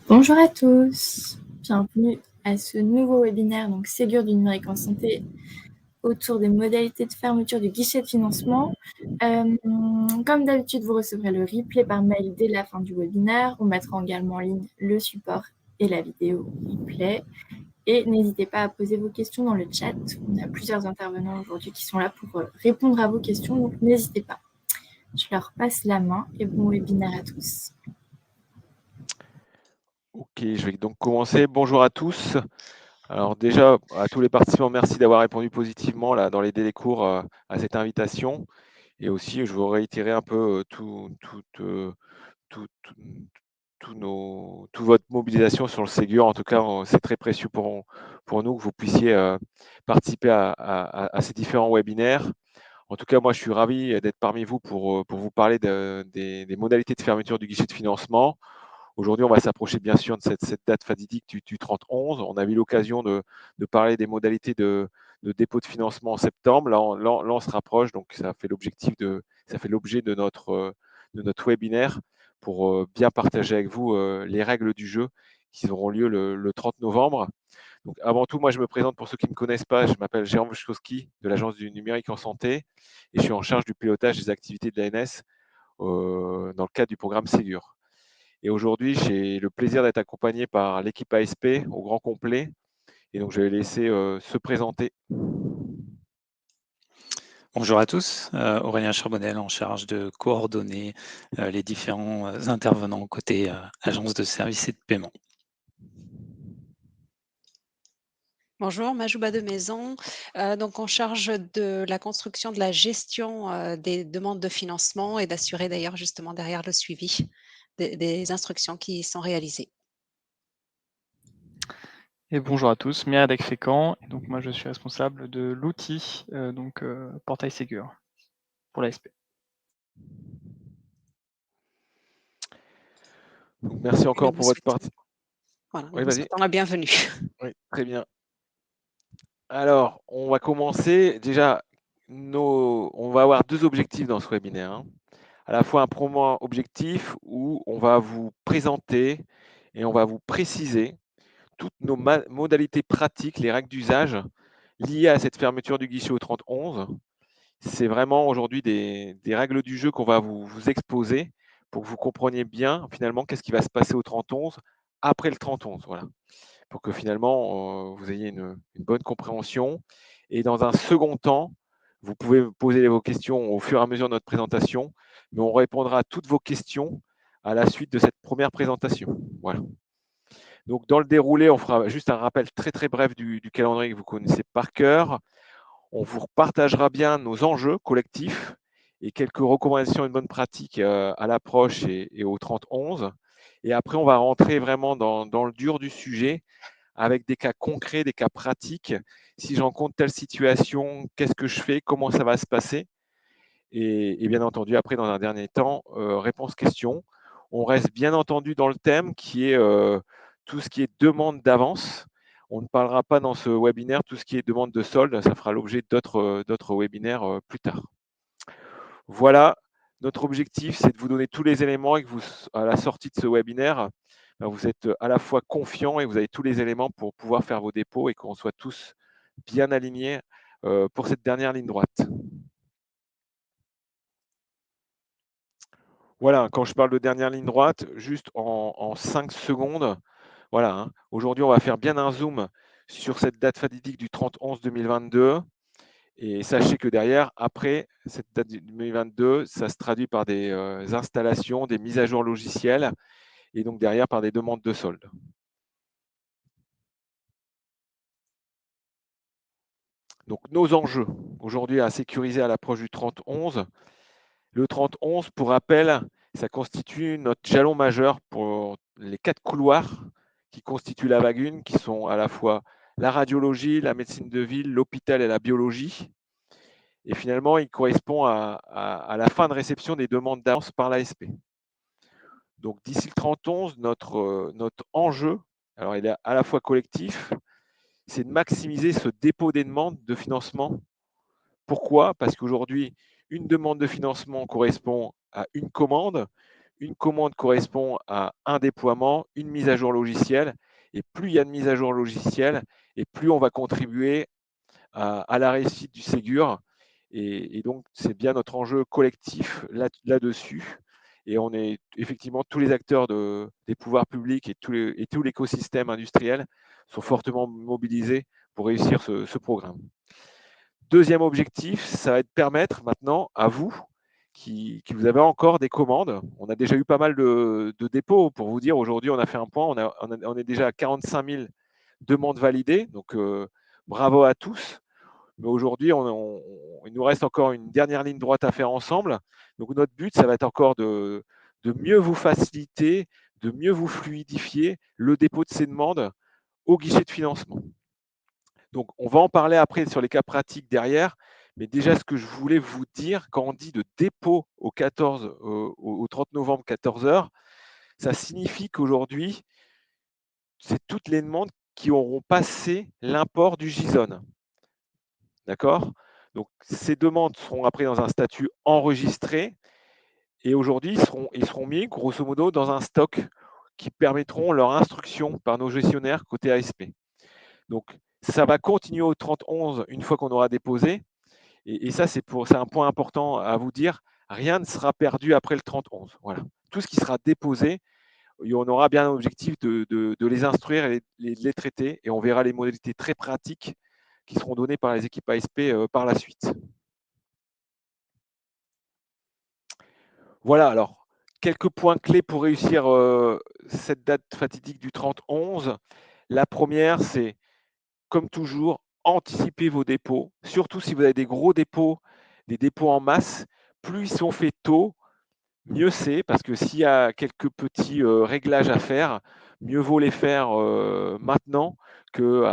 Bonjour à tous, bienvenue à ce nouveau webinaire, donc Ségur du numérique en santé, autour des modalités de fermeture du guichet de financement. Comme d'habitude, vous recevrez le replay par mail dès la fin du webinaire. On mettra également en ligne le support et la vidéo replay. Et n'hésitez pas à poser vos questions dans le chat. On a plusieurs intervenants aujourd'hui qui sont là pour répondre à vos questions, donc n'hésitez pas. Je leur passe la main et bon webinaire à tous. Ok, je vais donc commencer. Bonjour à tous. Alors déjà, à tous les participants, merci d'avoir répondu positivement là, dans les délais courts à cette invitation. Et aussi, je veux réitérer un peu toute votre mobilisation sur le Ségur. En tout cas, c'est très précieux pour nous que vous puissiez participer à ces différents webinaires. En tout cas, moi, je suis ravi d'être parmi vous pour vous parler des modalités de fermeture du guichet de financement. Aujourd'hui, on va s'approcher bien sûr de cette date fatidique du 30-11. On a eu l'occasion de parler des modalités de dépôt de financement en septembre. Là, on se rapproche, donc ça fait l'objet de notre webinaire pour bien partager avec vous les règles du jeu qui auront lieu le 30 novembre. Donc, avant tout, moi, je me présente pour ceux qui ne me connaissent pas. Je m'appelle Jérôme Wojtkowski de l'Agence du numérique en santé et je suis en charge du pilotage des activités de l'ANS dans le cadre du programme Ségur. Et aujourd'hui, j'ai le plaisir d'être accompagné par l'équipe ASP au grand complet. Et donc, je vais laisser se présenter. Bonjour à tous, Aurélien Charbonnel en charge de coordonner les différents intervenants côté agence de services et de paiement. Bonjour, Majouba de Maison, donc en charge de la construction de la gestion des demandes de financement et d'assurer d'ailleurs justement derrière le suivi des instructions qui sont réalisées. Et bonjour à tous, Myriadec Fécamp, et donc moi je suis responsable de l'outil Portail Ségur pour l'ASP. Merci encore pour votre participation. Voilà, nous vous souhaitons la bienvenue. Oui, très bien. Alors, on va commencer. Déjà, on va avoir deux objectifs dans ce webinaire. Hein. À la fois un premier objectif où on va vous présenter et on va vous préciser toutes nos modalités pratiques, les règles d'usage liées à cette fermeture du guichet au 30-11. C'est vraiment aujourd'hui des règles du jeu qu'on va vous exposer pour que vous compreniez bien finalement qu'est-ce qui va se passer au 30-11 après le 30-11. Voilà. Pour que finalement vous ayez une bonne compréhension. Et dans un second temps, vous pouvez poser vos questions au fur et à mesure de notre présentation, mais on répondra à toutes vos questions à la suite de cette première présentation. Voilà. Donc, dans le déroulé, on fera juste un rappel très très bref du calendrier que vous connaissez par cœur. On vous partagera bien nos enjeux collectifs et quelques recommandations et de bonnes pratiques à l'approche et au 30-11. Et après, on va rentrer vraiment dans le dur du sujet avec des cas concrets, des cas pratiques. Si j'en compte telle situation, qu'est-ce que je fais? Comment ça va se passer? Et bien entendu, après, dans un dernier temps, réponse-question. On reste bien entendu dans le thème qui est tout ce qui est demande d'avance. On ne parlera pas dans ce webinaire tout ce qui est demande de solde. Ça fera l'objet d'autres webinaires plus tard. Voilà, notre objectif, c'est de vous donner tous les éléments et que vous, à la sortie de ce webinaire, vous êtes à la fois confiants et vous avez tous les éléments pour pouvoir faire vos dépôts et qu'on soit tous bien alignés pour cette dernière ligne droite. Voilà, quand je parle de dernière ligne droite, juste en 5 secondes, voilà, hein, aujourd'hui, on va faire bien un zoom sur cette date fatidique du 30-11-2022. Et sachez que derrière, après cette date 2022, ça se traduit par des installations, des mises à jour logicielles et donc derrière par des demandes de solde. Donc nos enjeux aujourd'hui à sécuriser à l'approche du 30-11. Le 30-11, pour rappel, ça constitue notre jalon majeur pour les 4 couloirs qui constituent la vague 1, qui sont à la fois la radiologie, la médecine de ville, l'hôpital et la biologie. Et finalement, il correspond à la fin de réception des demandes d'avance par l'ASP. Donc d'ici le 30-11, notre enjeu, alors il est à la fois collectif, c'est de maximiser ce dépôt des demandes de financement. Pourquoi? Parce qu'aujourd'hui, une demande de financement correspond à une commande. une commande correspond à un déploiement, une mise à jour logicielle, et plus il y a de mise à jour logicielle, et plus on va contribuer à la réussite du Ségur. Et donc, c'est bien notre enjeu collectif là-dessus. Et on est effectivement, tous les acteurs des pouvoirs publics et tout l'écosystème industriel sont fortement mobilisés pour réussir ce programme. Deuxième objectif, ça va être de permettre maintenant à vous, qui vous avez encore des commandes. On a déjà eu pas mal de dépôts. Pour vous dire, aujourd'hui, on a fait un point, on est déjà à 45 000 demandes validées. Donc, bravo à tous. Mais aujourd'hui, il nous reste encore une dernière ligne droite à faire ensemble. Donc, notre but, ça va être encore de mieux vous faciliter, de mieux vous fluidifier le dépôt de ces demandes au guichet de financement. Donc, on va en parler après sur les cas pratiques derrière. Mais déjà, ce que je voulais vous dire, quand on dit de dépôt au 30 novembre, 14 h, ça signifie qu'aujourd'hui, c'est toutes les demandes qui auront passé l'import du JSON. D'accord? Donc, ces demandes seront après dans un statut enregistré et aujourd'hui, ils seront mis, grosso modo, dans un stock qui permettront leur instruction par nos gestionnaires côté ASP. Donc, ça va continuer au 30/11 une fois qu'on aura déposé. Et ça, c'est un point important à vous dire. Rien ne sera perdu après le 30/11. Voilà. Tout ce qui sera déposé, on aura bien un objectif de les instruire et de les traiter. Et on verra les modalités très pratiques qui seront données par les équipes ASP par la suite. Voilà, alors, quelques points clés pour réussir cette date fatidique du 30/11. La première, c'est, comme toujours, anticiper vos dépôts. Surtout si vous avez des gros dépôts, des dépôts en masse, plus ils sont faits tôt, mieux c'est, parce que s'il y a quelques petits réglages à faire, mieux vaut les faire maintenant que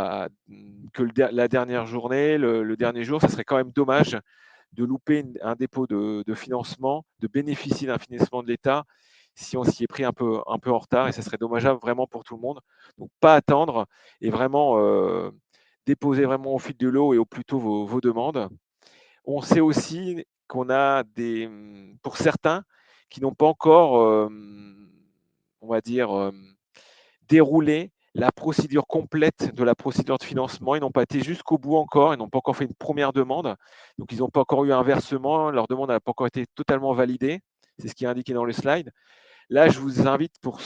la dernière journée, le dernier jour. Ça serait quand même dommage de louper un dépôt de financement, de bénéficier d'un financement de l'État si on s'y est pris un peu en retard, et ça serait dommageable vraiment pour tout le monde. Donc, pas attendre et vraiment déposer vraiment au fil de l'eau et au plus tôt vos demandes. On sait aussi qu'on a pour certains qui n'ont pas encore, on va dire, déroulé la procédure complète de la procédure de financement. Ils n'ont pas été jusqu'au bout encore, ils n'ont pas encore fait une première demande, donc ils n'ont pas encore eu un versement, leur demande n'a pas encore été totalement validée, c'est ce qui est indiqué dans le slide. Là, je vous invite pour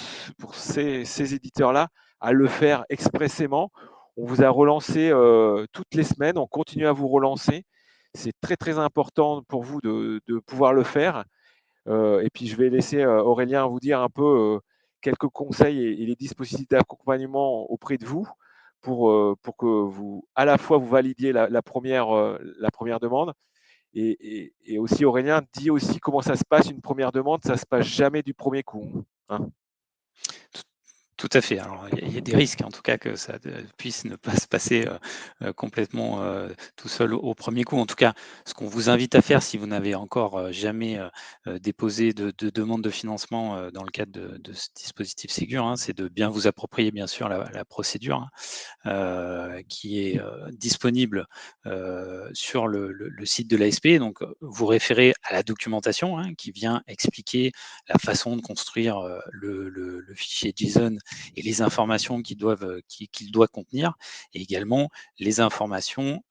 ces éditeurs-là à le faire expressément. On vous a relancé toutes les semaines, on continue à vous relancer. C'est très très important pour vous de pouvoir le faire. Et puis je vais laisser Aurélien vous dire un peu quelques conseils et les dispositifs d'accompagnement auprès de vous pour que vous, à la fois, vous validiez la première demande. Et aussi, Aurélien, dis aussi comment ça se passe une première demande. Ça ne se passe jamais du premier coup. Hein. Tout à fait. Alors, il y a des risques, en tout cas, que ça puisse ne pas se passer complètement tout seul au premier coup. En tout cas, ce qu'on vous invite à faire, si vous n'avez encore jamais déposé de demande de financement dans le cadre de ce dispositif Ségur, hein, c'est de bien vous approprier, bien sûr, la procédure qui est disponible sur le site de l'ASP. Donc, vous référez à la documentation qui vient expliquer la façon de construire le fichier JSON et les informations qu'il doit contenir, et également les informations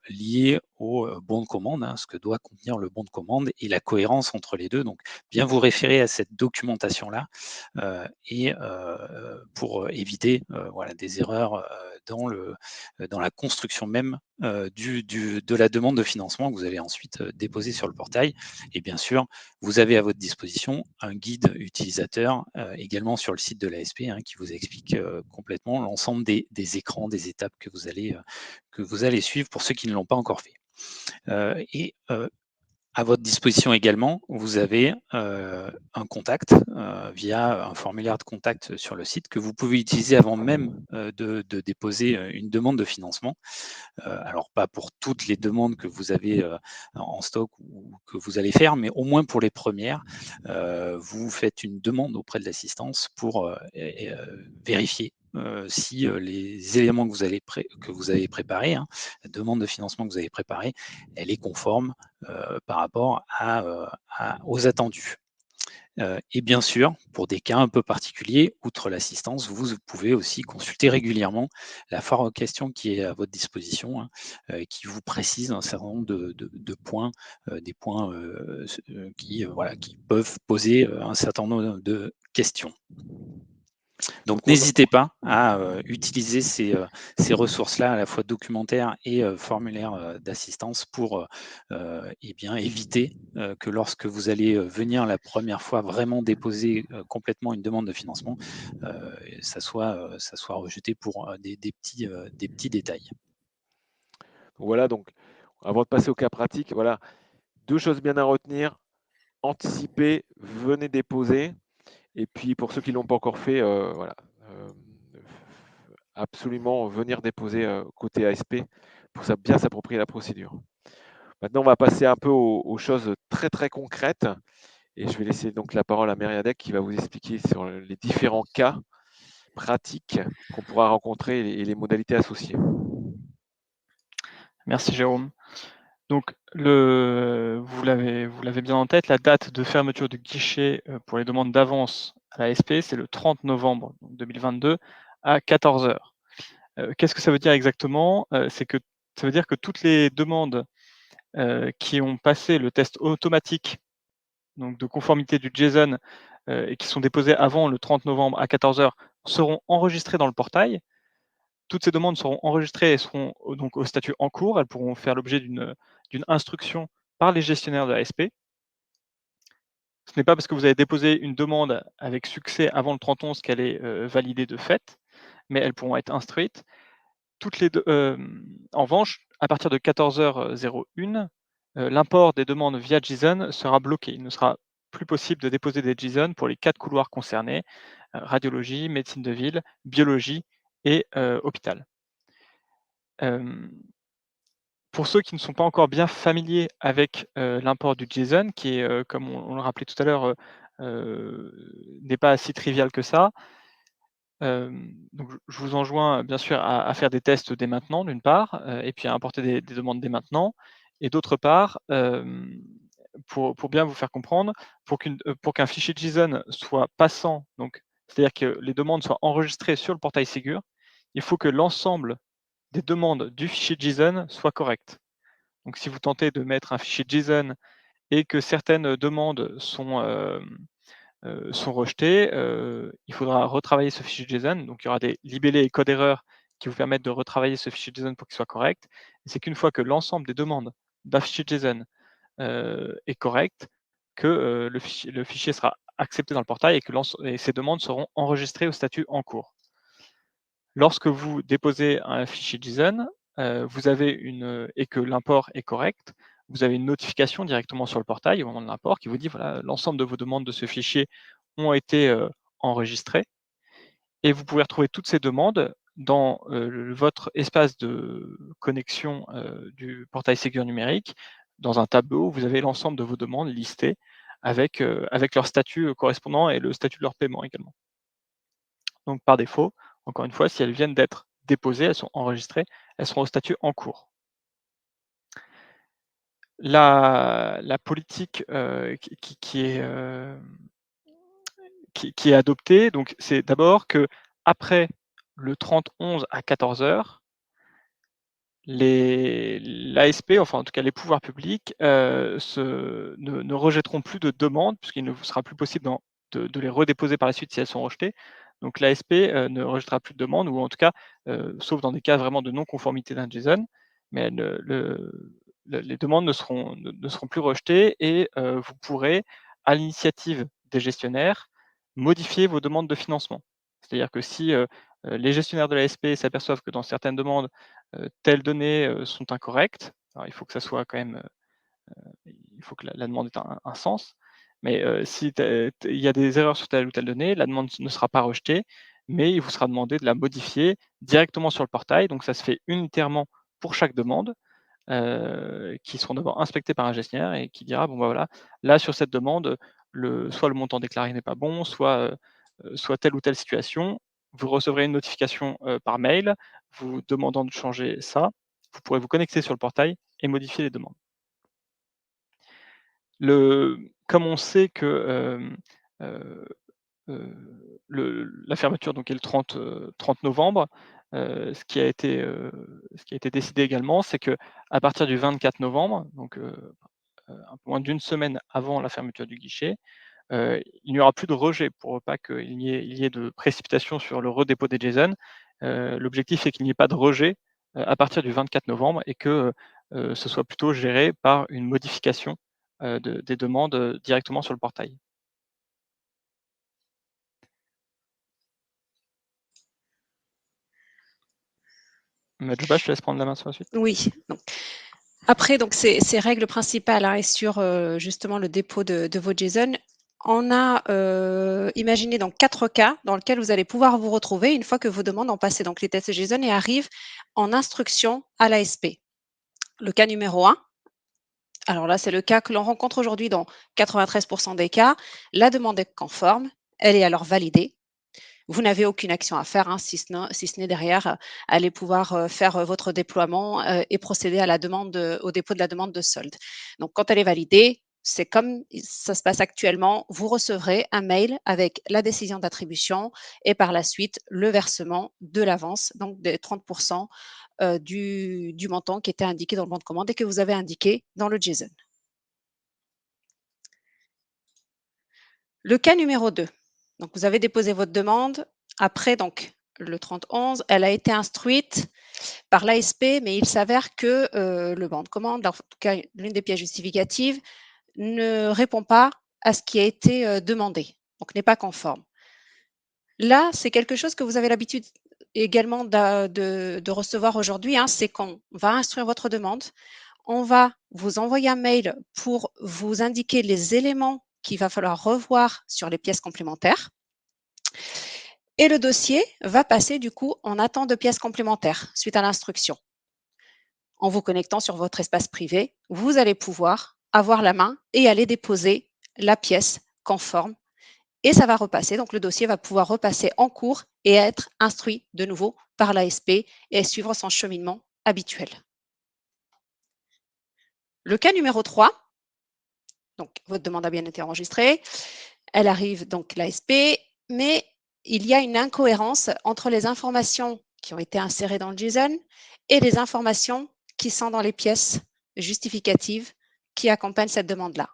liées au bon de commande, ce que doit contenir le bon de commande et la cohérence entre les deux. Donc, bien vous référer à cette documentation-là pour éviter des erreurs dans la construction même de la demande de financement que vous allez ensuite déposer sur le portail. Et bien sûr, vous avez à votre disposition un guide utilisateur également sur le site de l'ASP qui vous explique complètement l'ensemble des écrans, des étapes que vous allez suivre pour ceux qui ne l'ont pas encore fait. À votre disposition également, vous avez un contact via un formulaire de contact sur le site que vous pouvez utiliser avant même de déposer une demande de financement. Alors, pas pour toutes les demandes que vous avez en stock ou que vous allez faire, mais au moins pour les premières, vous faites une demande auprès de l'assistance pour vérifier si les éléments que vous avez préparés, la demande de financement que vous avez préparée, elle est conforme par rapport aux attendus. Et bien sûr, pour des cas un peu particuliers, outre l'assistance, vous pouvez aussi consulter régulièrement la foire aux questions qui est à votre disposition, hein, qui vous précise un certain nombre de points, des points qui peuvent poser un certain nombre de questions. Donc n'hésitez pas à utiliser ces ressources-là, à la fois documentaires et formulaires d'assistance pour éviter que lorsque vous allez venir la première fois vraiment déposer complètement une demande de financement, ça soit rejeté pour des petits détails. Voilà, donc avant de passer au cas pratique, voilà, 2 choses bien à retenir. Anticipez, venez déposer. Et puis pour ceux qui ne l'ont pas encore fait, voilà, absolument venir déposer côté ASP pour bien s'approprier la procédure. Maintenant, on va passer un peu aux choses très très concrètes. Et je vais laisser donc la parole à Mériadec qui va vous expliquer sur les différents cas pratiques qu'on pourra rencontrer et les modalités associées. Merci Jérôme. Donc, vous l'avez bien en tête, la date de fermeture du guichet pour les demandes d'avance à la SP, c'est le 30 novembre 2022 à 14 h. Qu'est-ce que ça veut dire exactement? Ça veut dire que toutes les demandes qui ont passé le test automatique donc de conformité du JSON et qui sont déposées avant le 30 novembre à 14 h seront enregistrées dans le portail. Toutes ces demandes seront enregistrées et seront donc au statut en cours. Elles pourront faire l'objet d'une instruction par les gestionnaires de l'ASP. Ce n'est pas parce que vous avez déposé une demande avec succès avant le 30/11 qu'elle est validée de fait, mais elles pourront être instruites. En revanche, à partir de 14h01, l'import des demandes via JSON sera bloqué. Il ne sera plus possible de déposer des JSON pour les 4 couloirs concernés, radiologie, médecine de ville, biologie et hôpital. Pour ceux qui ne sont pas encore bien familiers avec l'import du JSON, qui est, comme on le rappelait tout à l'heure, n'est pas si trivial que ça. Donc je vous enjoins bien sûr à faire des tests dès maintenant, d'une part, et puis à importer des demandes dès maintenant. Et d'autre part, pour bien vous faire comprendre, pour qu'un fichier JSON soit passant, donc c'est-à-dire que les demandes soient enregistrées sur le portail Ségur, il faut que l'ensemble des demandes du fichier JSON soient correctes. Donc si vous tentez de mettre un fichier JSON et que certaines demandes sont rejetées, il faudra retravailler ce fichier JSON. Donc il y aura des libellés et codes erreurs qui vous permettent de retravailler ce fichier JSON pour qu'il soit correct. Et c'est qu'une fois que l'ensemble des demandes d'un fichier JSON est correct, que le fichier sera accepté dans le portail et ces demandes seront enregistrées au statut en cours. Lorsque vous déposez un fichier JSON, vous avez et que l'import est correct, vous avez une notification directement sur le portail au moment de l'import qui vous dit voilà, l'ensemble de vos demandes de ce fichier ont été enregistrées. Et vous pouvez retrouver toutes ces demandes dans votre espace de connexion du portail Ségur numérique, dans un tableau où vous avez l'ensemble de vos demandes listées avec leur statut correspondant et le statut de leur paiement également. Donc par défaut, encore une fois, si elles viennent d'être déposées, elles sont enregistrées, elles seront au statut en cours. La politique qui est adoptée, donc c'est d'abord que après le 30/11 à 14 h, l'ASP, enfin en tout cas les pouvoirs publics, ne rejetteront plus de demandes, puisqu'il ne vous sera plus possible de les redéposer par la suite si elles sont rejetées. Donc l'ASP ne rejettera plus de demandes, ou en tout cas, sauf dans des cas vraiment de non-conformité d'un JSON, mais les demandes ne seront plus rejetées et vous pourrez, à l'initiative des gestionnaires, modifier vos demandes de financement. C'est-à-dire que si les gestionnaires de l'ASP s'aperçoivent que dans certaines demandes, telles données sont incorrectes, alors il faut que ça soit quand même, il faut que la demande ait un sens, mais si il y a des erreurs sur telle ou telle donnée, la demande ne sera pas rejetée, mais il vous sera demandé de la modifier directement sur le portail. Donc ça se fait unitairement pour chaque demande, qui seront d'abord inspectées par un gestionnaire et qui dira bon bah voilà, là sur cette demande, soit le montant déclaré n'est pas bon, soit telle ou telle situation. Vous recevrez une notification par mail vous demandant de changer ça. Vous pourrez vous connecter sur le portail et modifier les demandes. Comme on sait que la fermeture donc est le 30 novembre. Ce qui a été décidé également, c'est qu'à partir du 24 novembre, donc un peu moins d'une semaine avant la fermeture du guichet, il n'y aura plus de rejet pour pas qu'il y ait de précipitation sur le redépôt des JSON. L'objectif, c'est qu'il n'y ait pas de rejet à partir du 24 novembre et que ce soit plutôt géré par une modification des demandes directement sur le portail. Majouba, je te laisse prendre la main sur la suite. Oui. Donc, après, donc, ces règles principales hein, et sur justement le dépôt de vos JSON, on a imaginé donc 4 cas dans lesquels vous allez pouvoir vous retrouver une fois que vos demandes ont passé donc les tests JSON et arrivent en instruction à l'ASP. Le cas numéro 1, alors là, c'est le cas que l'on rencontre aujourd'hui dans 93% des cas. La demande est conforme, elle est alors validée. Vous n'avez aucune action à faire, hein, si ce n'est derrière aller pouvoir faire votre déploiement et procéder à la demande, au dépôt de la demande de solde. Donc, quand elle est validée, c'est comme ça se passe actuellement. Vous recevrez un mail avec la décision d'attribution et par la suite le versement de l'avance, donc des 30% du montant qui était indiqué dans le bon de commande et que vous avez indiqué dans le JSON. Le cas numéro 2. Donc, vous avez déposé votre demande. Après, donc, le 30-11, elle a été instruite par l'ASP, mais il s'avère que le bon de commande, en tout cas l'une des pièces justificatives, ne répond pas à ce qui a été demandé, donc n'est pas conforme. Là, c'est quelque chose que vous avez l'habitude également de recevoir aujourd'hui, hein, c'est qu'on va instruire votre demande, on va vous envoyer un mail pour vous indiquer les éléments qu'il va falloir revoir sur les pièces complémentaires. Et le dossier va passer du coup en attente de pièces complémentaires suite à l'instruction. En vous connectant sur votre espace privé, vous allez pouvoir avoir la main et aller déposer la pièce conforme et ça va repasser. Donc le dossier va pouvoir repasser en cours et être instruit de nouveau par l'ASP et suivre son cheminement habituel. Le cas numéro 3, donc votre demande a bien été enregistrée, elle arrive donc l'ASP, mais il y a une incohérence entre les informations qui ont été insérées dans le JSON et les informations qui sont dans les pièces justificatives qui accompagnent cette demande-là.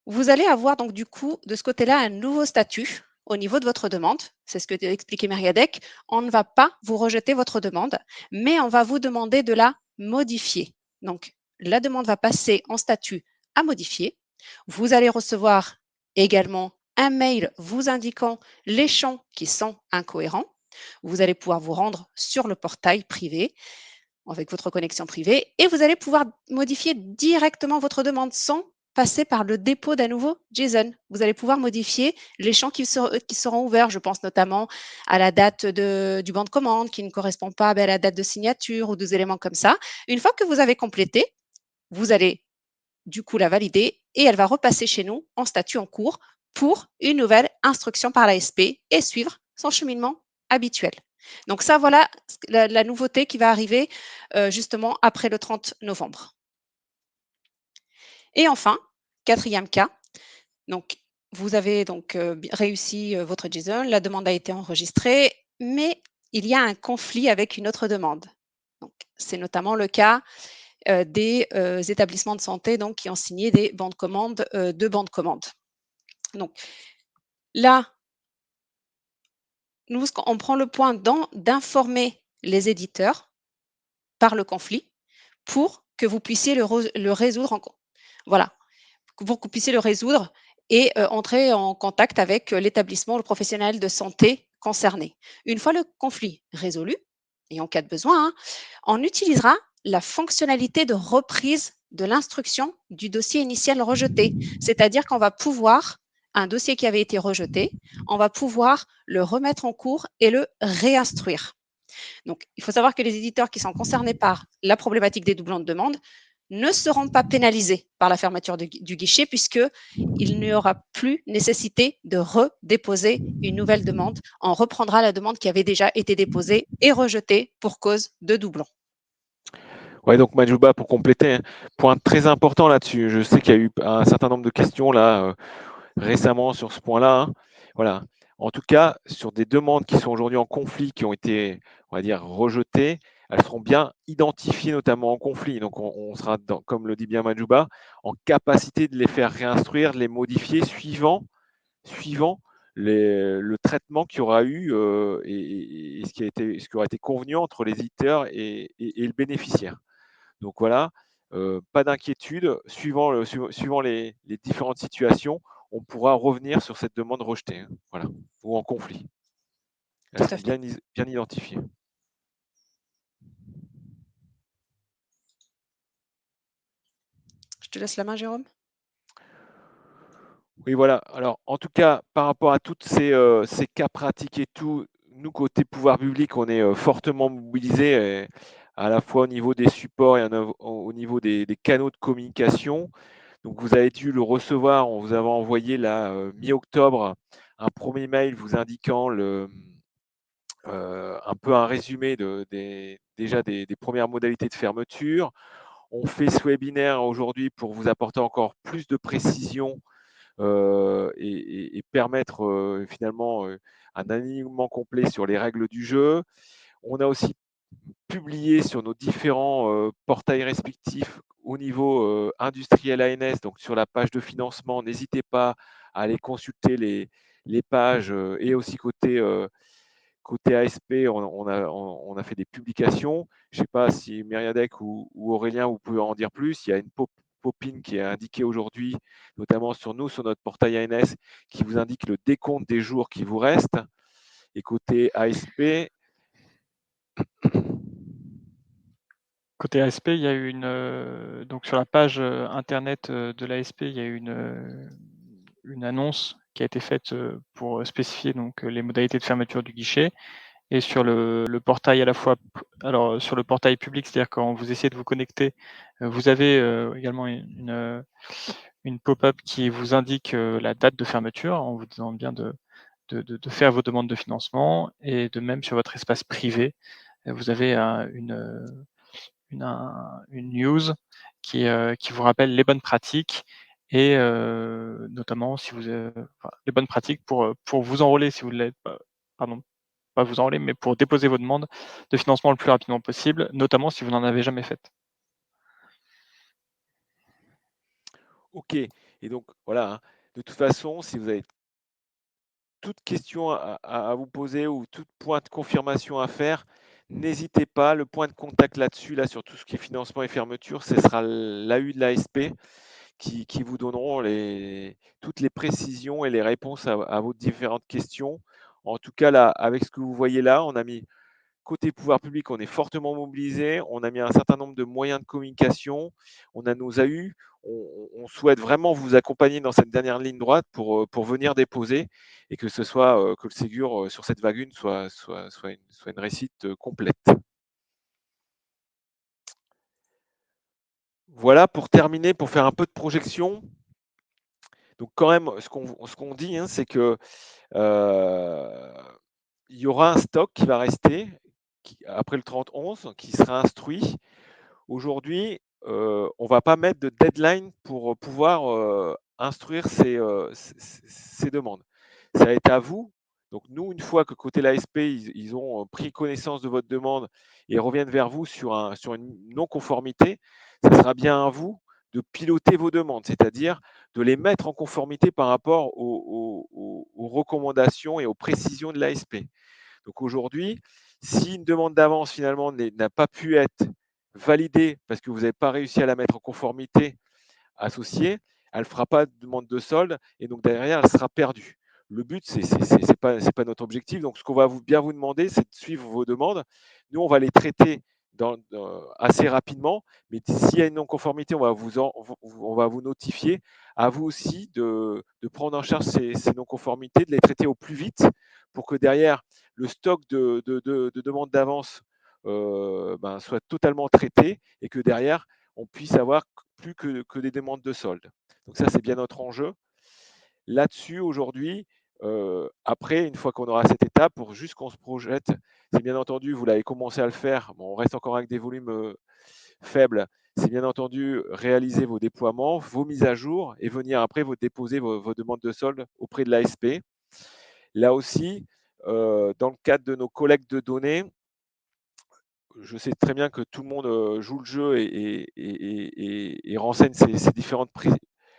Vous allez avoir donc du coup de ce côté-là un nouveau statut au niveau de votre demande. C'est ce que expliquait Mériadec. On ne va pas vous rejeter votre demande, mais on va vous demander de la modifier. Donc la demande va passer en statut à modifier. Vous allez recevoir également un mail vous indiquant les champs qui sont incohérents. Vous allez pouvoir vous rendre sur le portail privé avec votre connexion privée et vous allez pouvoir modifier directement votre demande sans passer par le dépôt d'un nouveau JSON. Vous allez pouvoir modifier les champs qui seront ouverts. Je pense notamment à la date du bon de commande qui ne correspond pas à la date de signature ou des éléments comme ça. Une fois que vous avez complété, vous allez du coup la valider et elle va repasser chez nous en statut en cours pour une nouvelle instruction par l'ASP et suivre son cheminement habituel. Donc ça, voilà la nouveauté qui va arriver justement après le 30 novembre. Et enfin, 4e cas, donc vous avez donc réussi votre JSON, la demande a été enregistrée, mais il y a un conflit avec une autre demande. Donc c'est notamment le cas des établissements de santé donc, qui ont signé des bons de commande, deux bons de commande. Donc là, nous, on prend le point d'informer les éditeurs par le conflit pour que vous puissiez le résoudre. Voilà, pour que vous puissiez le résoudre et entrer en contact avec l'établissement, le professionnel de santé concerné. Une fois le conflit résolu, et en cas de besoin, hein, on utilisera la fonctionnalité de reprise de l'instruction du dossier initial rejeté. C'est-à-dire qu'on va pouvoir, un dossier qui avait été rejeté, on va pouvoir le remettre en cours et le réinstruire. Donc, il faut savoir que les éditeurs qui sont concernés par la problématique des doublons de demande ne seront pas pénalisés par la fermeture du guichet puisqu'il n'y aura plus nécessité de redéposer une nouvelle demande. On reprendra la demande qui avait déjà été déposée et rejetée pour cause de doublons. Ouais, donc Majouba, pour compléter, point très important là-dessus. Je sais qu'il y a eu un certain nombre de questions là. récemment sur ce point-là, hein. Voilà. En tout cas, sur des demandes qui sont aujourd'hui en conflit, qui ont été, on va dire, rejetées, elles seront bien identifiées, notamment en conflit. Donc, on sera, comme le dit bien Majouba, en capacité de les faire réinstruire, de les modifier suivant le traitement qu'il y aura eu et ce qui aura été convenu entre les éditeurs et le bénéficiaire. Donc voilà, pas d'inquiétude, suivant les différentes situations, on pourra revenir sur cette demande rejetée, hein, voilà, ou en conflit. Elles Tout à seront fait. bien identifiées. Je te laisse la main, Jérôme. Oui, voilà. Alors, en tout cas, par rapport à toutes ces cas pratiques et tout, nous, côté pouvoir public, on est fortement mobilisés, à la fois au niveau des supports et au niveau des canaux de communication. Donc, vous avez dû le recevoir. On vous avait envoyé là, mi-octobre, un premier mail vous indiquant un peu un résumé déjà des premières modalités de fermeture. On fait ce webinaire aujourd'hui pour vous apporter encore plus de précision et permettre finalement un alignement complet sur les règles du jeu. On a aussi publié sur nos différents portails respectifs au niveau industriel ANS, donc sur la page de financement. N'hésitez pas à aller consulter les pages et aussi côté ASP, on a fait des publications. Je ne sais pas si Myriadec ou Aurélien, vous pouvez en dire plus. Il y a une pop-in qui est indiquée aujourd'hui, notamment sur notre portail ANS, qui vous indique le décompte des jours qui vous restent. Et côté ASP, Côté ASP, il y a eu donc sur la page internet de l'ASP, il y a eu une annonce qui a été faite pour spécifier donc les modalités de fermeture du guichet. Et sur le portail à la fois, alors sur le portail public, c'est-à-dire quand vous essayez de vous connecter, vous avez également une pop-up qui vous indique la date de fermeture en vous disant bien de faire vos demandes de financement. Et de même sur votre espace privé, vous avez une news qui vous rappelle les bonnes pratiques et notamment si vous les bonnes pratiques pour vous enrôler si vous l'êtes pas, pardon, pas vous enrôler, mais pour déposer vos demandes de financement le plus rapidement possible, notamment si vous n'en avez jamais fait. OK. Et donc, voilà, hein. De toute façon, si vous avez toute question à vous poser ou tout point de confirmation à faire, n'hésitez pas. Le point de contact là-dessus, là, sur tout ce qui est financement et fermeture, ce sera l'AU de l'ASP qui vous donneront toutes les précisions et les réponses à vos différentes questions. En tout cas, là, avec ce que vous voyez là, on a mis côté pouvoir public, on est fortement mobilisé. On a mis un certain nombre de moyens de communication. On a nos AU. On souhaite vraiment vous accompagner dans cette dernière ligne droite pour venir déposer et que ce soit que le Ségur sur cette vague 1 soit une réussite complète. Voilà pour terminer, pour faire un peu de projection. Donc quand même, ce qu'on dit, hein, c'est que il y aura un stock qui va rester après le 30-11 qui sera instruit. Aujourd'hui, on ne va pas mettre de deadline pour pouvoir instruire ces demandes. Ça va être à vous. Donc nous, une fois que côté l'ASP, ils ont pris connaissance de votre demande et reviennent vers vous sur une non-conformité, ça sera bien à vous de piloter vos demandes, c'est-à-dire de les mettre en conformité par rapport aux recommandations et aux précisions de l'ASP. Donc aujourd'hui, si une demande d'avance finalement n'a pas pu être validée parce que vous n'avez pas réussi à la mettre en conformité associée, elle ne fera pas de demande de solde et donc derrière, elle sera perdue. Le but, ce n'est pas notre objectif. Donc, ce qu'on va bien vous demander, c'est de suivre vos demandes. Nous, on va les traiter assez rapidement, mais s'il y a une non-conformité, on va vous notifier. À vous aussi de prendre en charge ces non-conformités, de les traiter au plus vite pour que derrière, le stock de demandes d'avance soit totalement traité et que derrière, on puisse avoir plus que des demandes de solde. Donc ça, c'est bien notre enjeu. Là-dessus, aujourd'hui, après, une fois qu'on aura cette étape, pour juste qu'on se projette, c'est bien entendu, vous l'avez commencé à le faire, bon, on reste encore avec des volumes faible, c'est bien entendu réaliser vos déploiements, vos mises à jour et venir après vous déposer vos demandes de solde auprès de l'ASP. Là aussi, dans le cadre de nos collectes de données, je sais très bien que tout le monde joue le jeu et renseigne ses différentes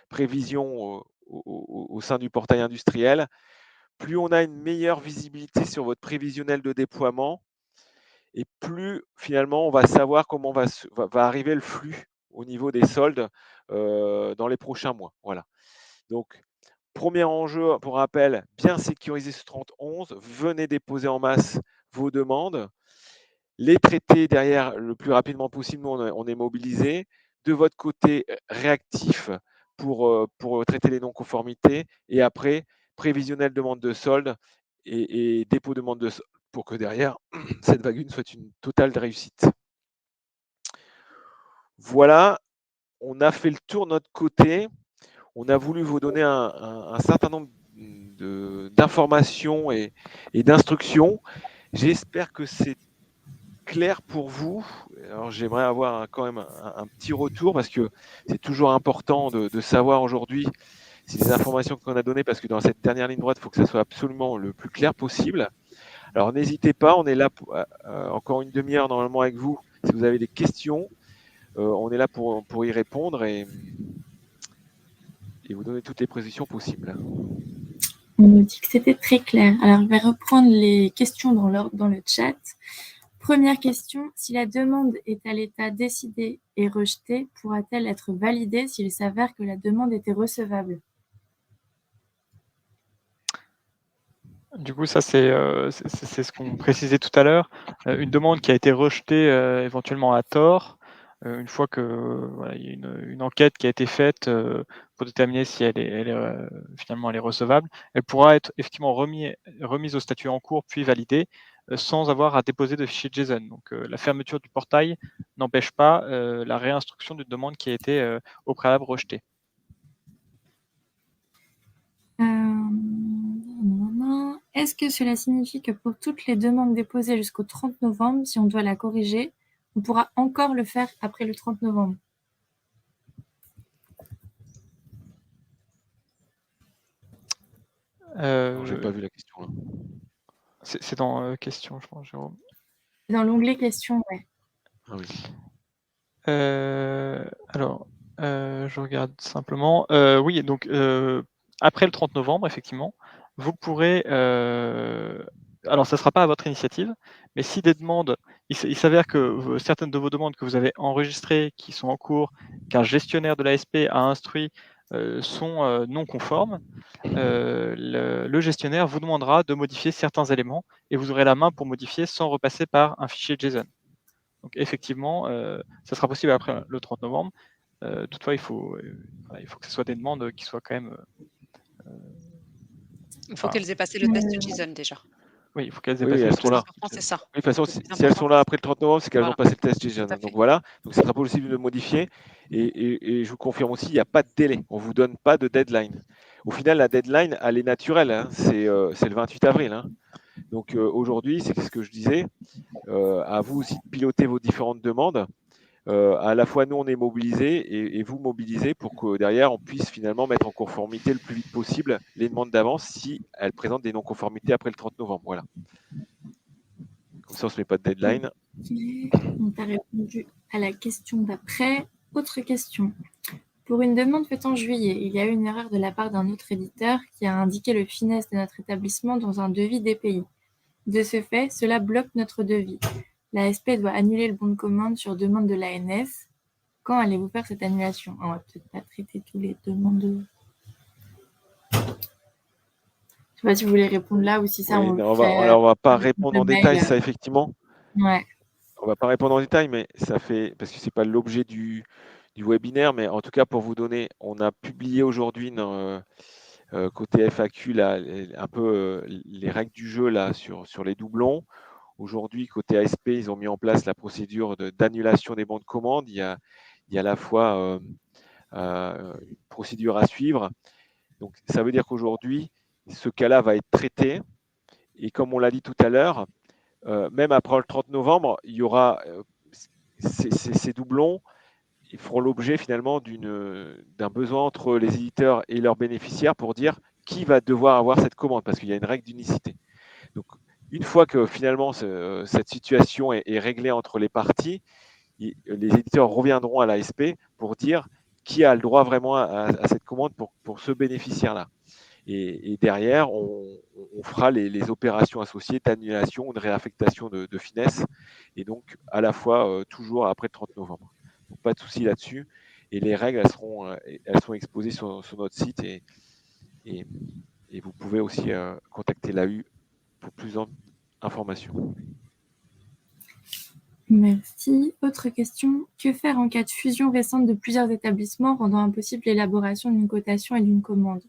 prévisions au sein du portail industriel. Plus on a une meilleure visibilité sur votre prévisionnel de déploiement, et plus finalement on va savoir comment va arriver le flux au niveau des soldes dans les prochains mois. Voilà. Donc, premier enjeu, pour rappel, bien sécuriser ce 3011, venez déposer en masse vos demandes, les traiter derrière le plus rapidement possible, nous on est mobilisés. De votre côté, réactif pour traiter les non-conformités, et après, prévisionnel demande de solde et dépôt demande de solde pour que derrière, cette vague 1 soit une totale réussite. Voilà, on a fait le tour de notre côté. On a voulu vous donner un certain nombre d'informations et d'instructions. J'espère que c'est clair pour vous. Alors j'aimerais avoir quand même un petit retour parce que c'est toujours important de savoir aujourd'hui si les informations qu'on a données, parce que dans cette dernière ligne droite, il faut que ça soit absolument le plus clair possible. Alors n'hésitez pas, on est là pour, encore une demi-heure normalement avec vous. Si vous avez des questions, on est là pour y répondre et vous donner toutes les précisions possibles. On nous dit que c'était très clair. Alors, je vais reprendre les questions dans le chat. Première question, si la demande est à l'état décidé et rejetée, pourra-t-elle être validée s'il s'avère que la demande était recevable? Du coup, ça, c'est ce qu'on précisait tout à l'heure. Une demande qui a été rejetée éventuellement à tort, une fois que voilà, il y a une enquête qui a été faite pour déterminer si finalement elle est recevable, elle pourra être effectivement remise au statut en cours puis validée sans avoir à déposer de fichier JSON. Donc la fermeture du portail n'empêche pas la réinstruction d'une demande qui a été au préalable rejetée. Est-ce que cela signifie que pour toutes les demandes déposées jusqu'au 30 novembre, si on doit la corriger, on pourra encore le faire après le 30 novembre? Je n'ai pas vu la question là. C'est dans questions, je pense, Jérôme. Dans l'onglet questions, ouais. Ah oui. Alors, je regarde simplement. Oui, donc après le 30 novembre, effectivement, vous pourrez. Alors, ça ne sera pas à votre initiative, mais si des demandes, il s'avère que certaines de vos demandes que vous avez enregistrées, qui sont en cours, qu'un gestionnaire de l'ASP a instruit, sont non conformes, le gestionnaire vous demandera de modifier certains éléments et vous aurez la main pour modifier sans repasser par un fichier JSON. Donc effectivement, ça sera possible après le 30 novembre. Toutefois, il faut que ce soit des demandes qui soient quand même... Il faut qu'elles aient passé le test JSON déjà. Oui, il faut qu'elles aient Oui, passé elles le sont là. C'est ça. Oui, de toute façon, si elles sont là après le 30 novembre, c'est qu'elles Voilà. ont passé le test JSON. Tout à fait. Donc voilà, donc ça sera possible de modifier. Et je vous confirme aussi, il n'y a pas de délai. On ne vous donne pas de deadline. Au final, la deadline, elle est naturelle. Hein. C'est le 28 avril. Hein. Donc aujourd'hui, c'est ce que je disais. À vous aussi de piloter vos différentes demandes. À la fois, nous, on est mobilisés et vous mobilisez pour que derrière, on puisse finalement mettre en conformité le plus vite possible les demandes d'avance si elles présentent des non-conformités après le 30 novembre. Voilà. Comme ça, on ne se met pas de deadline. On t'a répondu à la question d'après. Autre question. Pour une demande faite en juillet, il y a eu une erreur de la part d'un autre éditeur qui a indiqué le finesse de notre établissement dans un devis DPI. De ce fait, cela bloque notre devis. L'ASP doit annuler le bon de commande sur demande de l'ANS. Quand allez-vous faire cette annulation? On va peut-être pas traiter tous les demandes. Je ne sais pas si vous voulez répondre là ou si ça Oui, on le on fait. ne va pas répondre en détail, ça effectivement. Ouais. On ne va pas répondre en détail, mais ça fait, parce que ce n'est pas l'objet du webinaire, mais en tout cas pour vous donner, on a publié aujourd'hui côté FAQ là, un peu les règles du jeu là, sur les doublons. Aujourd'hui, côté ASP, ils ont mis en place la procédure d'annulation des bons de commande. Il y a à la fois une procédure à suivre. Donc, ça veut dire qu'aujourd'hui, ce cas-là va être traité. Et comme on l'a dit tout à l'heure, même après le 30 novembre, il y aura, ces doublons, ils feront l'objet finalement d'un besoin entre les éditeurs et leurs bénéficiaires pour dire qui va devoir avoir cette commande, parce qu'il y a une règle d'unicité. Donc, une fois que finalement cette situation est réglée entre les parties, les éditeurs reviendront à l'ASP pour dire qui a le droit vraiment à cette commande pour ce bénéficiaire-là. Et derrière, on fera les opérations associées d'annulation ou de réaffectation de finesse, et donc à la fois toujours après le 30 novembre. Donc pas de souci là-dessus. Et les règles, elles sont exposées sur notre site, et vous pouvez aussi contacter l'AU pour plus d'informations. Merci. Autre question. Que faire en cas de fusion récente de plusieurs établissements rendant impossible l'élaboration d'une cotation et d'une commande?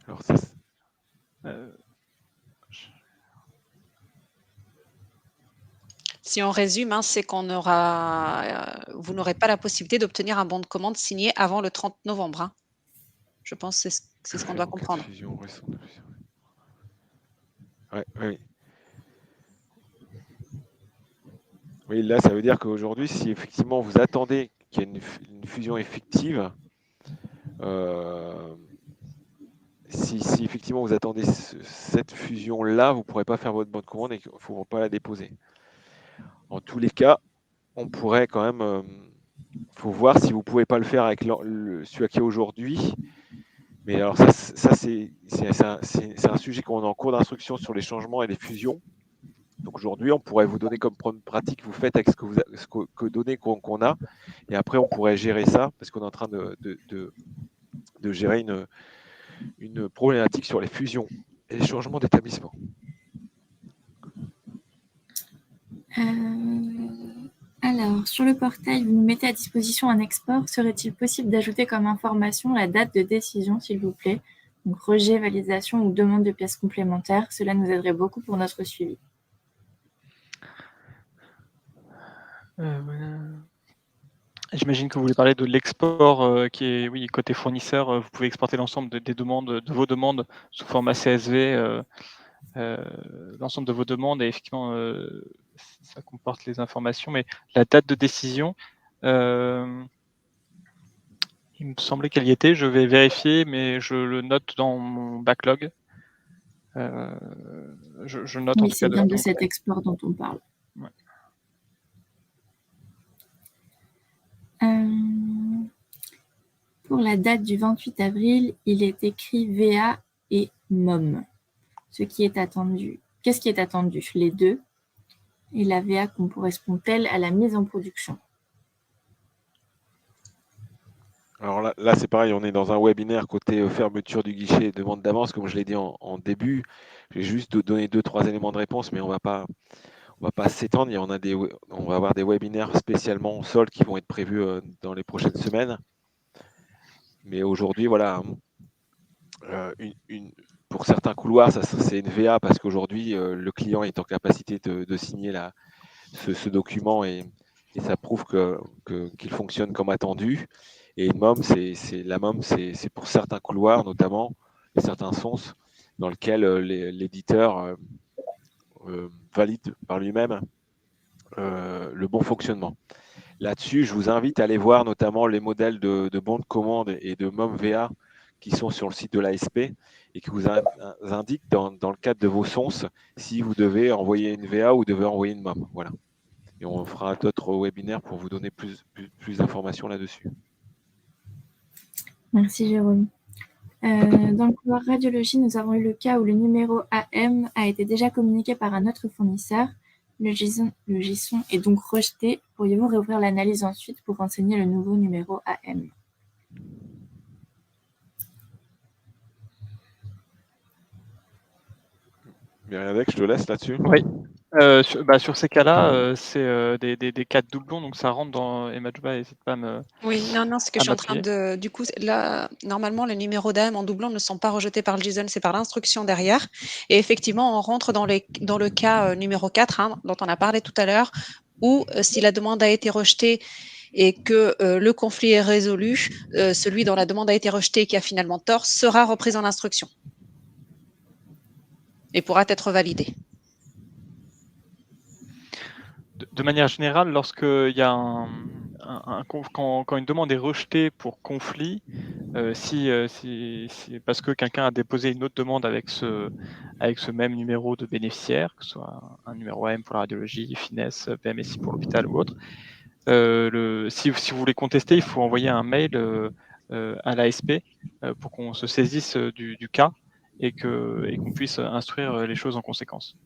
Alors ça, Si on résume, hein, c'est qu'on vous n'aurez pas la possibilité d'obtenir un bon de commande signé avant le 30 novembre. Hein. Je pense que c'est ce qu'on doit comprendre. Oui. Oui, là, ça veut dire qu'aujourd'hui, si effectivement vous attendez qu'il y ait une fusion effective, si effectivement vous attendez cette fusion-là, vous ne pourrez pas faire votre bonne de commande et qu'il ne faut pas la déposer. En tous les cas, on pourrait quand même, faut voir si vous ne pouvez pas le faire avec celui qui est aujourd'hui. Mais alors ça c'est un sujet qu'on est en cours d'instruction sur les changements et les fusions. Donc aujourd'hui, on pourrait vous donner comme pratique, vous faites avec ce données qu'on a, et après on pourrait gérer ça, parce qu'on est en train de gérer une problématique sur les fusions et les changements d'établissement. Alors, sur le portail, vous nous mettez à disposition un export. Serait-il possible d'ajouter comme information la date de décision, s'il vous plaît? Donc, rejet, validation ou demande de pièces complémentaires. Cela nous aiderait beaucoup pour notre suivi. J'imagine que vous voulez parler de l'export qui est, oui, côté fournisseur. Vous pouvez exporter l'ensemble des demandes, de vos demandes sous format CSV, l'ensemble de vos demandes, et effectivement, ça comporte les informations. Mais la date de décision, il me semblait qu'elle y était. Je vais vérifier, mais je le note dans mon backlog. Je note oui, en tout c'est cas bien de cet export dont on parle. Ouais. Pour la date du 28 avril, il est écrit VA et MOM. Qu'est-ce qui est attendu? Les deux. Et la VA correspond-elle à la mise en production? Alors là c'est pareil, on est dans un webinaire côté fermeture du guichet et demande d'avance, comme je l'ai dit en début. J'ai juste donné 2-3 éléments de réponse, mais on va pas s'étendre. On va avoir des webinaires spécialement soldes qui vont être prévus dans les prochaines semaines. Mais aujourd'hui, voilà, pour certains couloirs, c'est une VA parce qu'aujourd'hui, le client est en capacité de signer ce document, et ça prouve qu'il fonctionne comme attendu. Et une MOM, la MOM, c'est pour certains couloirs, notamment, et certains sens, dans lesquels l'éditeur valide par lui-même le bon fonctionnement. Là-dessus, je vous invite à aller voir notamment les modèles de bons de commande et de MOM VA qui sont sur le site de l'ASP et qui vous indiquent dans le cadre de vos sons si vous devez envoyer une VA ou devez envoyer une MOM. Voilà. Et on fera d'autres webinaires pour vous donner plus d'informations là-dessus. Merci Jérôme. Dans le couloir radiologie, nous avons eu le cas où le numéro AM a été déjà communiqué par un autre fournisseur. Le JSON est donc rejeté. Pourriez-vous réouvrir l'analyse ensuite pour renseigner le nouveau numéro AM? Myriadec, je te laisse là-dessus. Oui. Sur ces cas-là, c'est des cas de doublons, donc ça rentre dans Emajba, n'hésite pas à me. Oui, non, ce que je suis en train de. Du coup, là, normalement, les numéros d'AM en doublon ne sont pas rejetés par le JSON, c'est par l'instruction derrière. Et effectivement, on rentre dans le cas numéro 4, hein, dont on a parlé tout à l'heure, où si la demande a été rejetée et que le conflit est résolu, celui dont la demande a été rejetée et qui a finalement tort sera repris en instruction. et pourra être validé. De manière générale, lorsqu'il y a quand une demande est rejetée pour conflit, si parce que quelqu'un a déposé une autre demande avec ce même numéro de bénéficiaire, que ce soit un numéro AM pour la radiologie, FINES, PMSI pour l'hôpital ou autre, si vous voulez contester, il faut envoyer un mail à l'ASP pour qu'on se saisisse du cas et qu'on puisse instruire les choses en conséquence.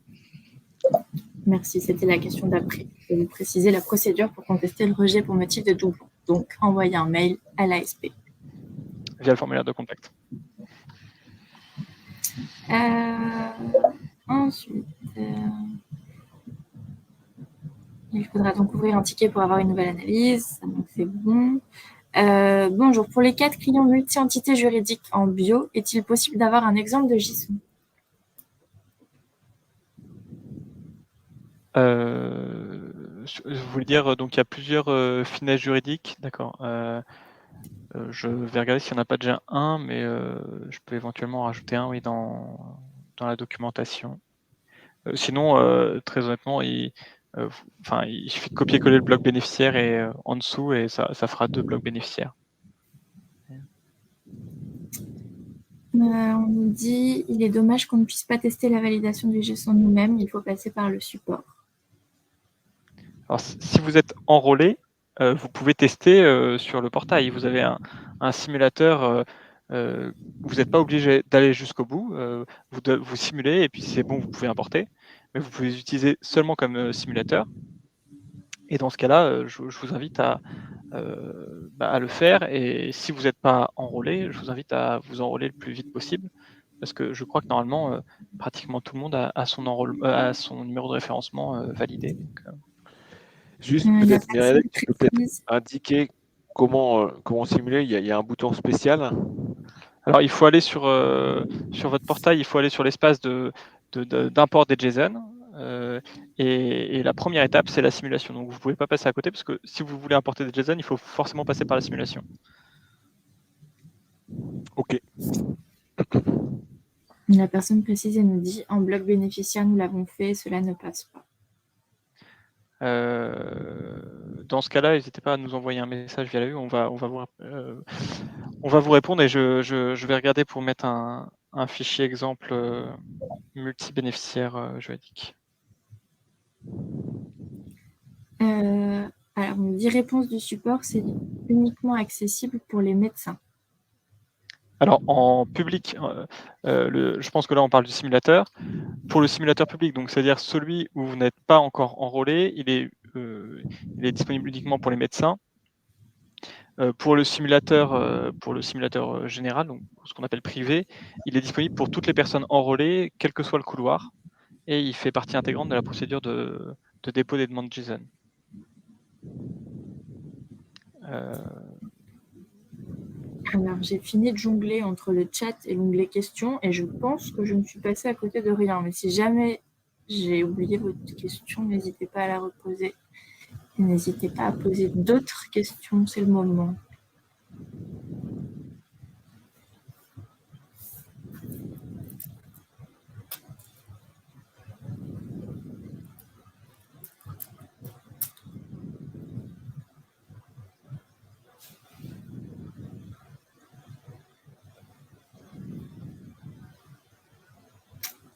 Merci, c'était la question d'après. Je vais vous préciser la procédure pour contester le rejet pour motif de doublon. Donc, envoyer un mail à l'ASP. Via le formulaire de contact. Ensuite, il faudra donc ouvrir un ticket pour avoir une nouvelle analyse. Donc, c'est bon. Bonjour. Pour les 4 clients multi-entités juridiques en bio, est-il possible d'avoir un exemple de JSON? Vous voulez dire, donc il y a plusieurs finesses juridiques, d'accord. Je vais regarder s'il n'y en a pas déjà un, mais je peux éventuellement rajouter un, oui, dans la documentation. Sinon, très honnêtement, il suffit de copier-coller le bloc bénéficiaire et en dessous, et ça fera 2 blocs bénéficiaires. On nous dit il est dommage qu'on ne puisse pas tester la validation du JSON nous-mêmes, il faut passer par le support. Alors, si vous êtes enrôlé, vous pouvez tester sur le portail. Vous avez un simulateur, vous n'êtes pas obligé d'aller jusqu'au bout, vous simulez et puis si c'est bon, vous pouvez importer, mais vous pouvez les utiliser seulement comme simulateur. Et dans ce cas-là, je vous invite à le faire, et si vous n'êtes pas enrôlé, je vous invite à vous enrôler le plus vite possible, parce que je crois que normalement, pratiquement tout le monde a son numéro de référencement validé. Donc, Juste peut-être, Myriam, tu peux peut-être indiquer comment simuler. Il y a un bouton spécial. Alors, il faut aller sur votre portail, il faut aller sur l'espace d'import des JSON. Et la première étape, c'est la simulation. Donc, vous ne pouvez pas passer à côté, parce que si vous voulez importer des JSON, il faut forcément passer par la simulation. OK. La personne précise et nous dit en bloc bénéficiaire, nous l'avons fait, cela ne passe pas. Dans ce cas-là, n'hésitez pas à nous envoyer un message via la U. On va vous répondre, et je vais regarder pour mettre un fichier exemple multi-bénéficiaire juridique. Alors, on dit réponse du support, c'est uniquement accessible pour les médecins. Alors, en public, je pense que là, on parle du simulateur. Pour le simulateur public, donc c'est-à-dire celui où vous n'êtes pas encore enrôlé, il est disponible uniquement pour les médecins. Pour le simulateur général, donc ce qu'on appelle privé, il est disponible pour toutes les personnes enrôlées, quel que soit le couloir, et il fait partie intégrante de la procédure de dépôt des demandes JSON. Alors, j'ai fini de jongler entre le chat et l'onglet questions, et je pense que je ne suis passée à côté de rien. Mais si jamais j'ai oublié votre question, n'hésitez pas à la reposer. Et n'hésitez pas à poser d'autres questions, c'est le moment.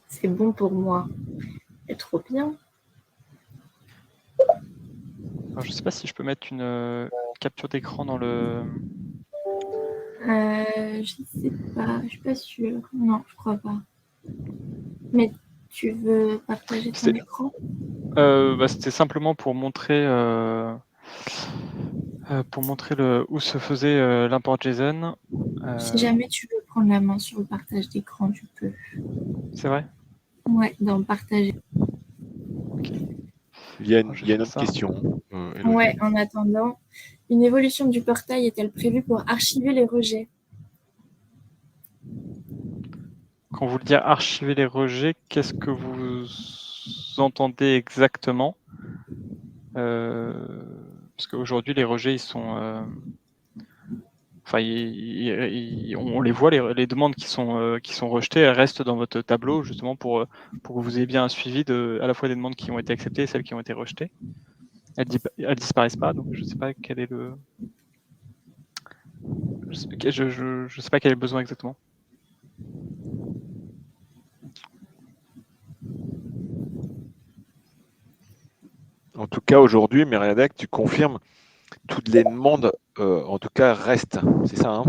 C'est bon pour moi. C'est trop bien. Alors, je ne sais pas si je peux mettre une capture d'écran dans le... Je sais pas, je suis pas sûre. Non, je crois pas. Mais tu veux partager ton écran? C'était simplement pour montrer où se faisait l'import JSON. Si jamais tu veux prendre la main sur le partage d'écran, tu peux. C'est vrai? Ouais, dans partager. Okay. Il y a une autre question. Ouais, en attendant, une évolution du portail est-elle prévue pour archiver les rejets? Quand vous dites archiver les rejets, qu'est-ce que vous entendez exactement? Parce qu'aujourd'hui, les rejets, ils sont enfin, on les voit, les demandes qui sont rejetées, elles restent dans votre tableau justement pour que vous ayez bien un suivi à la fois des demandes qui ont été acceptées et celles qui ont été rejetées. Elles disparaissent pas, donc je sais pas quel est le, je sais pas quel est le besoin exactement. En tout cas, aujourd'hui, Myriadeck, tu confirmes toutes les demandes, en tout cas, restent. C'est ça, hein?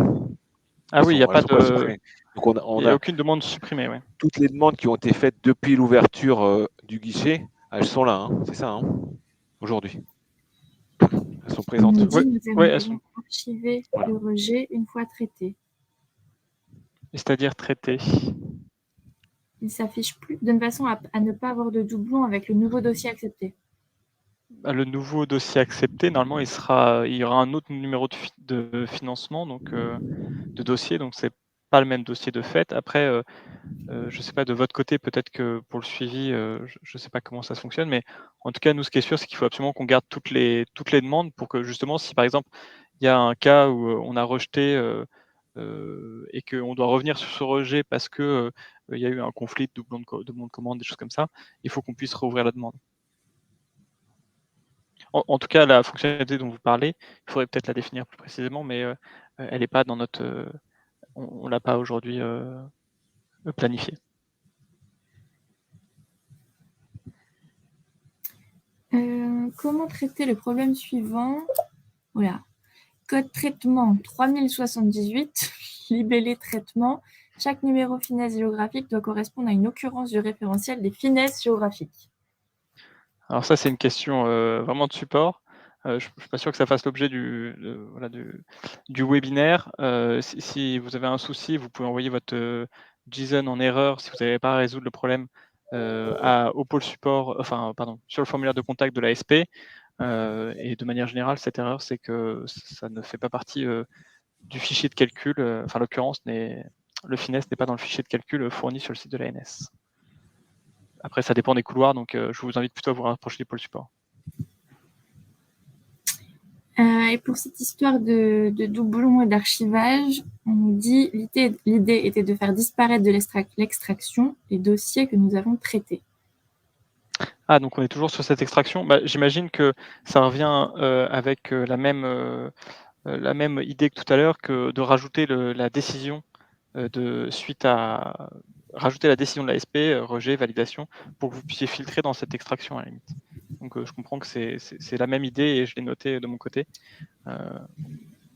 Ah oui, il n'y a pas de, supprimées. Donc il n'y a aucune demande supprimée, ouais. toutes les demandes qui ont été faites depuis l'ouverture du guichet, elles sont là, hein, c'est ça, hein, aujourd'hui. Elles sont On présentes. nous dit Ouais, nous ouais, allons archiver Voilà. le rejet une fois traité. C'est-à-dire traité. Il s'affiche plus de façon à ne pas avoir de doublon avec le nouveau dossier accepté. Le nouveau dossier accepté, normalement, il y aura un autre numéro de financement, donc de dossier, donc c'est pas le même dossier de fait. Après, je sais pas de votre côté, peut-être que pour le suivi, je sais pas comment ça fonctionne, mais en tout cas, nous, ce qui est sûr, c'est qu'il faut absolument qu'on garde toutes les demandes pour que justement, si par exemple il y a un cas où on a rejeté et qu'on doit revenir sur ce rejet parce que il y a eu un conflit de doublon de bon de commande, des choses comme ça, il faut qu'on puisse rouvrir la demande. En tout cas, la fonctionnalité dont vous parlez, il faudrait peut-être la définir plus précisément, mais elle n'est pas dans notre, on l'a pas aujourd'hui planifiée. Comment traiter le problème suivant? Voilà. Code traitement 3078, libellé traitement. Chaque numéro finesse géographique doit correspondre à une occurrence du référentiel des finesses géographiques. Alors ça, c'est une question vraiment de support. Je ne suis pas sûr que ça fasse l'objet du webinaire. Si vous avez un souci, vous pouvez envoyer votre JSON en erreur si vous n'avez pas à résoudre le problème au pôle support, sur le formulaire de contact de l'ASP. Et de manière générale, cette erreur, c'est que ça ne fait pas partie du fichier de calcul. En l'occurrence, le finesse n'est pas dans le fichier de calcul fourni sur le site de l'ANS. Après, ça dépend des couloirs, donc je vous invite plutôt à vous rapprocher du pôle support. Et pour cette histoire de doublon et d'archivage, on nous dit l'idée était de faire disparaître de l'extraction les dossiers que nous avons traités. Ah, donc on est toujours sur cette extraction. J'imagine que ça revient avec la même idée que tout à l'heure, que de rajouter la décision suite à rajouter la décision de l'ASP, rejet, validation, pour que vous puissiez filtrer dans cette extraction à la limite. Donc je comprends que c'est la même idée et je l'ai noté de mon côté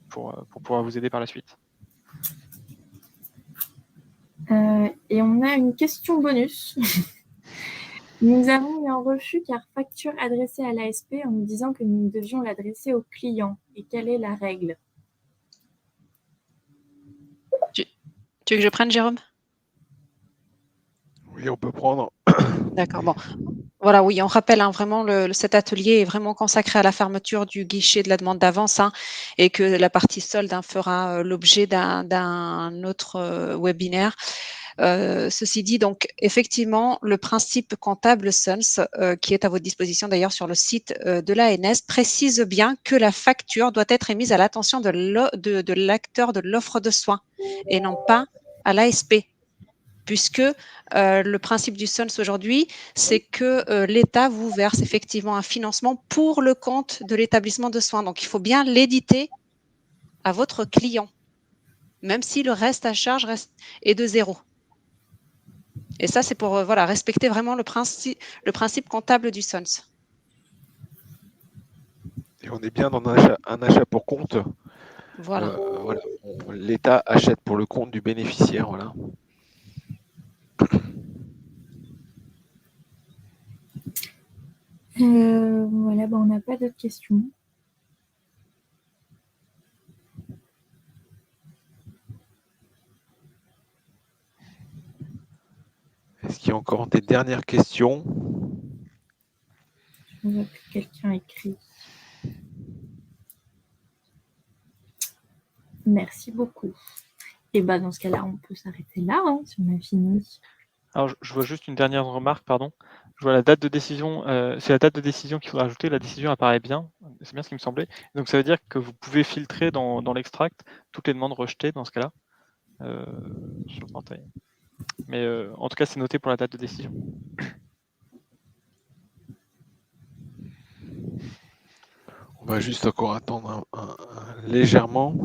pour pouvoir vous aider par la suite. Et on a une question bonus. Nous avons eu un refus car facture adressée à l'ASP en nous disant que nous devions l'adresser au client. Et quelle est la règle? Tu veux que je prenne, Jérôme? Oui, on peut prendre. D'accord, bon. Voilà, oui, on rappelle vraiment cet atelier est vraiment consacré à la fermeture du guichet de la demande d'avance et que la partie solde fera l'objet d'un autre webinaire. Ceci dit, donc effectivement, le principe comptable SUNS, qui est à votre disposition d'ailleurs sur le site de l'ANS, précise bien que la facture doit être émise à l'attention de l'acteur de l'offre de soins et non pas à l'ASP. Puisque le principe du SUNS aujourd'hui, c'est que l'État vous verse effectivement un financement pour le compte de l'établissement de soins. Donc, il faut bien l'éditer à votre client, même si le reste à charge est de 0. Et ça, c'est pour respecter vraiment le principe comptable du SUNS. Et on est bien dans un achat pour compte. Voilà. L'État achète pour le compte du bénéficiaire. Voilà. Voilà, on n'a pas d'autres questions. Est-ce qu'il y a encore des dernières questions? Je vois que quelqu'un écrit. Merci beaucoup. Et dans ce cas-là, on peut s'arrêter là, si on a fini. Alors, je vois juste une dernière remarque, pardon. Je vois la date de décision, c'est la date de décision qu'il faudra ajouter. La décision apparaît bien, c'est bien ce qui me semblait. Donc ça veut dire que vous pouvez filtrer dans l'extract toutes les demandes rejetées dans ce cas-là, sur le portail. Mais en tout cas, c'est noté pour la date de décision. On va juste encore attendre légèrement.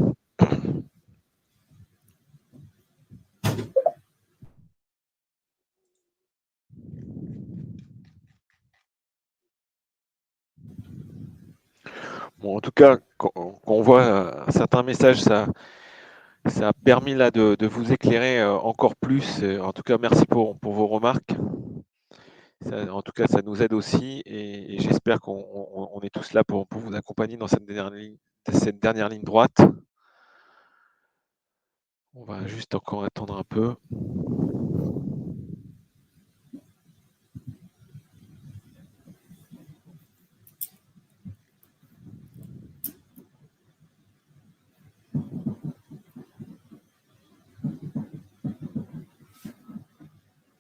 Bon, en tout cas, quand on voit certains messages, ça a permis là de vous éclairer encore plus. En tout cas, merci pour vos remarques. En tout cas, ça nous aide aussi et j'espère qu'on est tous là pour vous accompagner dans cette dernière ligne droite. On va juste encore attendre un peu.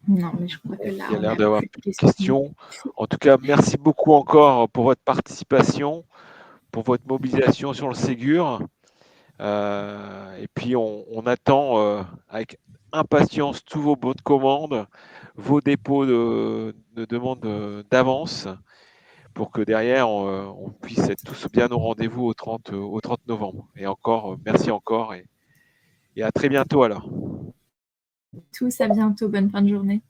Non, mais je crois que là, Il y a on l'air a d'avoir plus de plus de questions. En tout cas, merci beaucoup encore pour votre participation, pour votre mobilisation sur le Ségur. Et puis, on attend avec impatience tous vos bons de commande, vos dépôts de demande d'avance, pour que derrière, on puisse être tous bien au rendez-vous au 30 novembre. Et encore, merci encore et à très bientôt alors. tous. À bientôt. Bonne fin de journée.